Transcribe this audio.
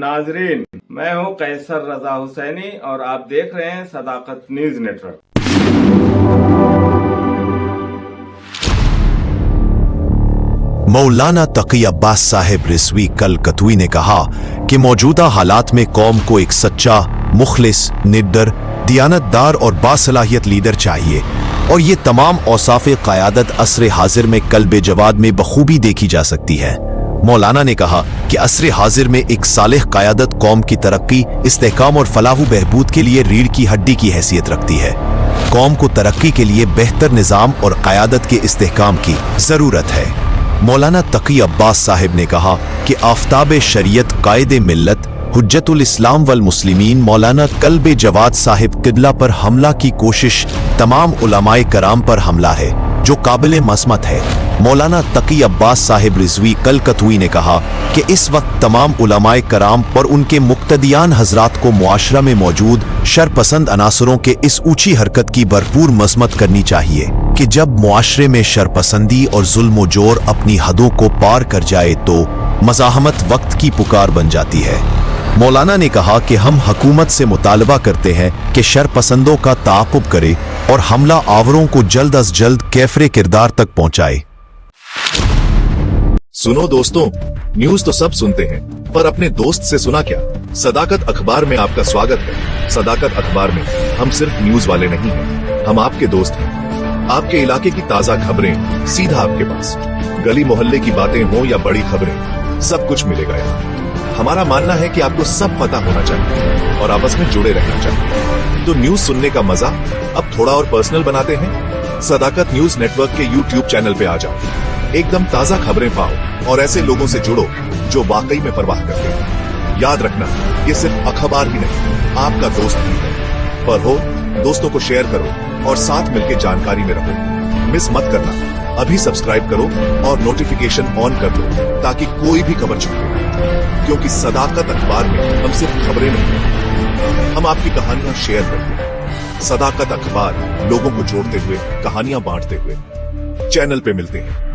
नाजरीन, मैं हूं कैसर रजा हुसैनी और आप देख रहे हैं सदाकत न्यूज नेटवर्क। मौलाना तकी अब्बास साहिब रिजवी कलकतवी ने कहा कि मौजूदा हालात में कौम को एक सच्चा, मुखलिस, निडर, दियानतदार और बासलाहियत लीडर चाहिए और ये तमाम औसाफ़े क़यादत असर हाजिर में कल्बे जवाद में बखूबी देखी जा सकती है। मौलाना ने कहा कि असर हाजिर में एक सालेह क़यादत कौम की तरक्की, इस्तेहकाम और फलाह बहबूद के लिए रीढ़ की हड्डी की हैसियत रखती है। कौम को तरक्की के लिए बेहतर निज़ाम और क़यादत के इस्तेहकाम की ज़रूरत है। मौलाना तकी अब्बास साहिब ने कहा कि आफ्ताब शरीयत कायदे मिल्लत हुज्जतुल इस्लाम वल मुस्लिमीन मौलाना कल्बे जवाद साहिब किबला पर हमला की कोशिश तमाम उलमाए कराम पर हमला है जो काबिल मज़म्मत है। मौलाना तकी अब्बास साहिब रिजवी कलकतवी ने कहा कि इस वक्त तमाम उलमाए कराम और उनके मुक्तदियान हजरात को मुआशरा में मौजूद शरपसंद अनासरों के इस ऊंची हरकत की भरपूर मज़म्मत करनी चाहिए कि जब मुआशरे में शरपसंदी और जुल्म जोर अपनी हदों को पार कर जाए तो मज़ाहमत वक्त की पुकार बन जाती है। मौलाना ने कहा कि हम हुकूमत से मुतालबा करते हैं कि शरपसंदों का ताक़ुब करे और हमला आवरों को जल्द अज जल्द कैफरे किरदार तक पहुंचाए। सुनो दोस्तों, न्यूज तो सब सुनते हैं पर अपने दोस्त से सुना क्या? सदाकत अखबार में आपका स्वागत है। सदाकत अखबार में हम सिर्फ न्यूज वाले नहीं हैं, हम आपके दोस्त हैं। आपके इलाके की ताजा खबरें सीधा आपके पास, गली मोहल्ले की बातें हो या बड़ी खबरें, सब कुछ मिलेगा यहाँ। हमारा मानना है कि आपको सब पता होना चाहिए और आपस में जुड़े रहना चाहिए। तो न्यूज सुनने का मजा अब थोड़ा और पर्सनल बनाते हैं। सदाकत न्यूज नेटवर्क के YouTube चैनल पे आ जाओ, एकदम ताजा खबरें पाओ और ऐसे लोगों से जुड़ो जो वाकई में परवाह करते हैं। याद रखना, ये सिर्फ अखबार ही नहीं, आपका दोस्त भी है। पर हो, दोस्तों को शेयर करो और साथ मिलकर जानकारी में रहो। मिस मत करना, अभी सब्सक्राइब करो और नोटिफिकेशन ऑन कर दो ताकि कोई भी खबर छूटे। क्योंकि सदाकत अखबार में हम सिर्फ खबरें नहीं, हम आपकी कहानियां शेयर करते हैं। सदाकत अखबार लोगों को जोड़ते हुए, कहानियां बांटते हुए। चैनल पे मिलते हैं।